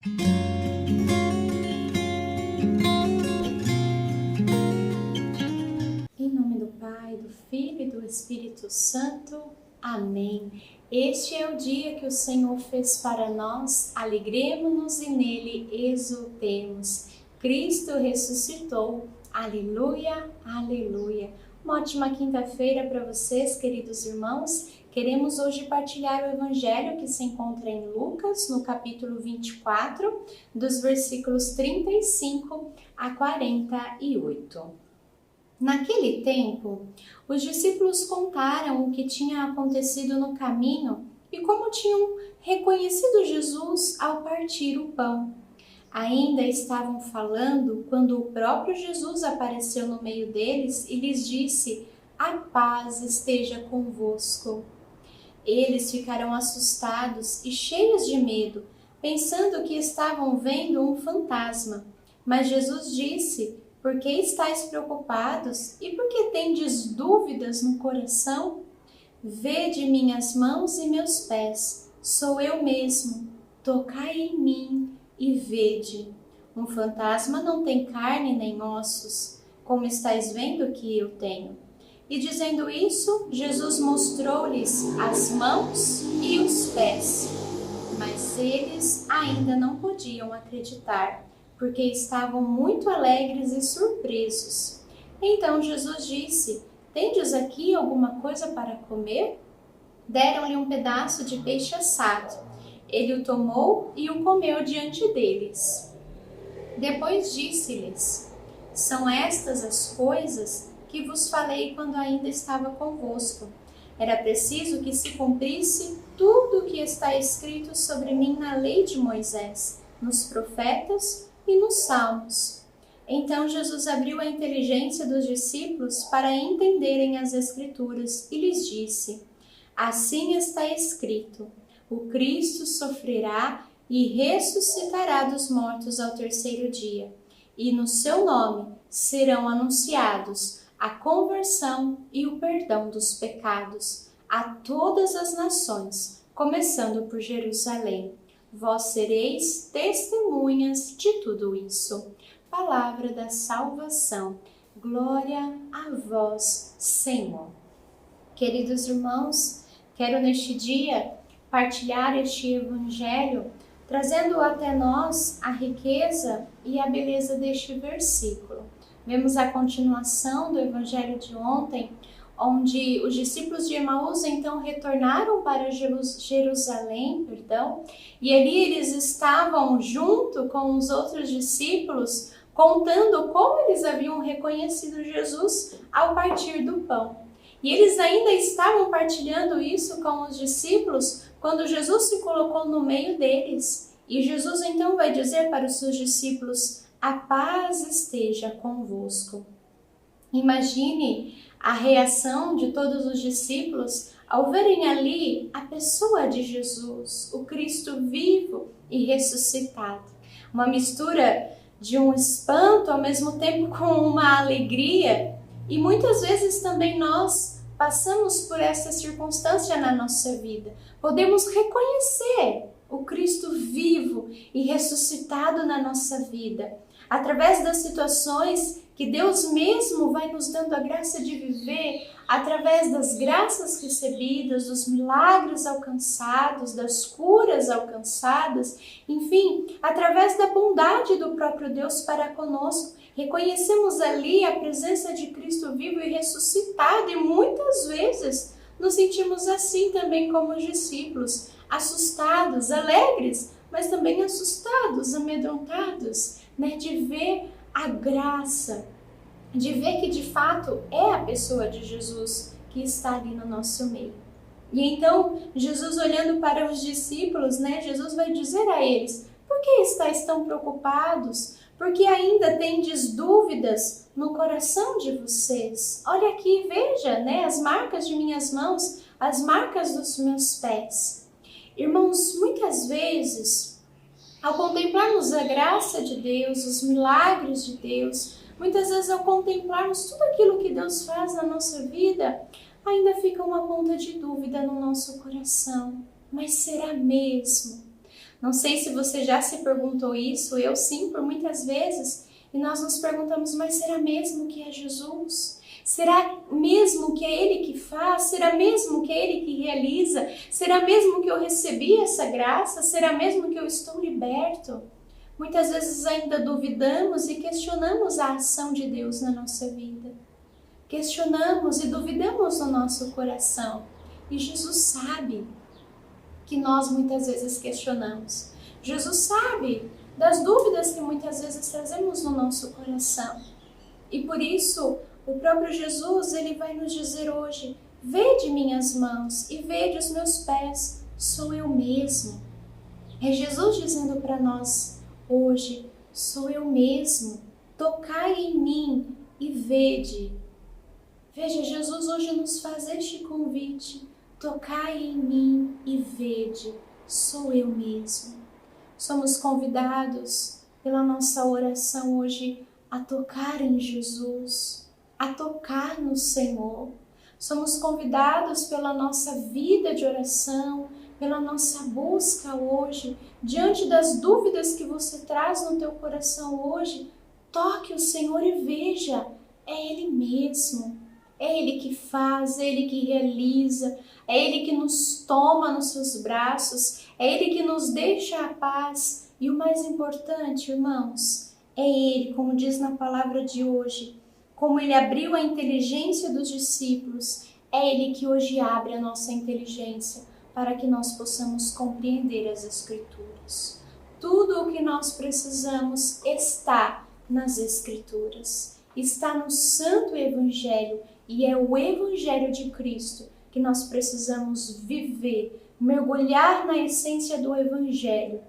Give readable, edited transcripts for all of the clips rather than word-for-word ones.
Em nome do Pai, do Filho e do Espírito Santo. Amém. Este é o dia que o Senhor fez para nós, alegremo-nos e nele exultemos. Cristo ressuscitou. Aleluia, aleluia. Uma ótima quinta-feira para vocês, queridos irmãos. Queremos hoje partilhar o Evangelho que se encontra em Lucas, no capítulo 24, dos versículos 35 a 48. Naquele tempo, os discípulos contaram o que tinha acontecido no caminho e como tinham reconhecido Jesus ao partir o pão. Ainda estavam falando quando o próprio Jesus apareceu no meio deles e lhes disse: "A paz esteja convosco." Eles ficaram assustados e cheios de medo, pensando que estavam vendo um fantasma. Mas Jesus disse: "Por que estáis preocupados e por que tendes dúvidas no coração? Vede minhas mãos e meus pés, sou eu mesmo. Tocai em mim e vede. Um fantasma não tem carne nem ossos, como estáis vendo que eu tenho." E dizendo isso, Jesus mostrou-lhes as mãos e os pés. Mas eles ainda não podiam acreditar, porque estavam muito alegres e surpresos. Então Jesus disse: "Tendes aqui alguma coisa para comer?" Deram-lhe um pedaço de peixe assado. Ele o tomou e o comeu diante deles. Depois disse-lhes: "São estas as coisas que vos falei quando ainda estava convosco. Era preciso que se cumprisse tudo o que está escrito sobre mim na lei de Moisés, nos profetas e nos salmos." Então Jesus abriu a inteligência dos discípulos para entenderem as Escrituras e lhes disse: "Assim está escrito: o Cristo sofrerá e ressuscitará dos mortos ao terceiro dia, e no seu nome serão anunciados a conversão e o perdão dos pecados a todas as nações, começando por Jerusalém. Vós sereis testemunhas de tudo isso." Palavra da salvação. Glória a vós, Senhor. Queridos irmãos, quero neste dia partilhar este Evangelho, trazendo até nós a riqueza e a beleza deste versículo. Vemos a continuação do Evangelho de ontem, onde os discípulos de Emaús então retornaram para Jerusalém, e ali eles estavam junto com os outros discípulos, contando como eles haviam reconhecido Jesus ao partir do pão. E eles ainda estavam partilhando isso com os discípulos quando Jesus se colocou no meio deles. E Jesus então vai dizer para os seus discípulos: "A paz esteja convosco." Imagine a reação de todos os discípulos ao verem ali a pessoa de Jesus, o Cristo vivo e ressuscitado. Uma mistura de um espanto ao mesmo tempo com uma alegria. E muitas vezes também nós passamos por essa circunstância na nossa vida. Podemos reconhecer o Cristo vivo e ressuscitado na nossa vida, através das situações que Deus mesmo vai nos dando a graça de viver, através das graças recebidas, dos milagres alcançados, das curas alcançadas, enfim, através da bondade do próprio Deus para conosco. Reconhecemos ali a presença de Cristo vivo e ressuscitado e muitas vezes nos sentimos assim também como os discípulos, assustados, alegres, mas também assustados, amedrontados, de ver a graça, de ver que de fato é a pessoa de Jesus que está ali no nosso meio. E então, Jesus olhando para os discípulos, Jesus vai dizer a eles: "Por que estáis tão preocupados? Porque ainda tendes dúvidas no coração de vocês? Olha aqui, veja, as marcas de minhas mãos, as marcas dos meus pés." Irmãos, muitas vezes, ao contemplarmos a graça de Deus, os milagres de Deus, muitas vezes ao contemplarmos tudo aquilo que Deus faz na nossa vida, ainda fica uma ponta de dúvida no nosso coração. Mas será mesmo? Não sei se você já se perguntou isso, eu sim, por muitas vezes, e nós nos perguntamos, mas será mesmo que é Jesus? Será mesmo que é Ele que faz? Será mesmo que é Ele que realiza? Será mesmo que eu recebi essa graça? Será mesmo que eu estou liberto? Muitas vezes ainda duvidamos e questionamos a ação de Deus na nossa vida. Questionamos e duvidamos no nosso coração. E Jesus sabe que nós muitas vezes questionamos. Jesus sabe das dúvidas que muitas vezes trazemos no nosso coração. E por isso, o próprio Jesus, ele vai nos dizer hoje, vede minhas mãos e vede os meus pés, sou eu mesmo. É Jesus dizendo para nós hoje, sou eu mesmo, tocai em mim e vede. Veja, Jesus hoje nos faz este convite, tocai em mim e vede, sou eu mesmo. Somos convidados pela nossa oração hoje a tocar em Jesus, a tocar no Senhor. Somos convidados pela nossa vida de oração, pela nossa busca hoje, diante das dúvidas que você traz no teu coração hoje, toque o Senhor e veja, é Ele mesmo. É Ele que faz, é Ele que realiza, é Ele que nos toma nos seus braços, é Ele que nos deixa a paz. E o mais importante, irmãos, é Ele, como diz na palavra de hoje, como Ele abriu a inteligência dos discípulos, é Ele que hoje abre a nossa inteligência para que nós possamos compreender as Escrituras. Tudo o que nós precisamos está nas Escrituras, está no Santo Evangelho, e é o Evangelho de Cristo que nós precisamos viver, mergulhar na essência do Evangelho,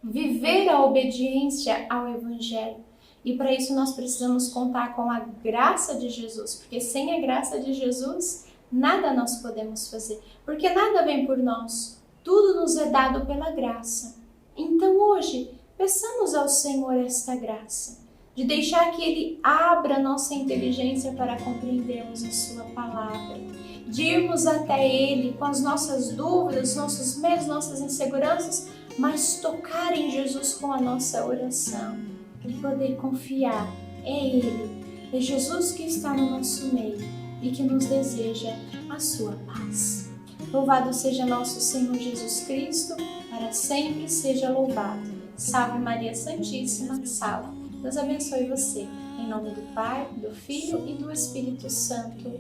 viver a obediência ao Evangelho. E para isso nós precisamos contar com a graça de Jesus, porque sem a graça de Jesus, nada nós podemos fazer, porque nada vem por nós, tudo nos é dado pela graça. Então hoje, peçamos ao Senhor esta graça, de deixar que Ele abra nossa inteligência para compreendermos a Sua palavra, de irmos até Ele com as nossas dúvidas, nossos medos, nossas inseguranças, mas tocar em Jesus com a nossa oração e poder confiar. É Ele, é Jesus que está no nosso meio e que nos deseja a Sua paz. Louvado seja nosso Senhor Jesus Cristo, para sempre seja louvado. Salve Maria Santíssima, salve. Deus abençoe você. Em nome do Pai, do Filho e do Espírito Santo.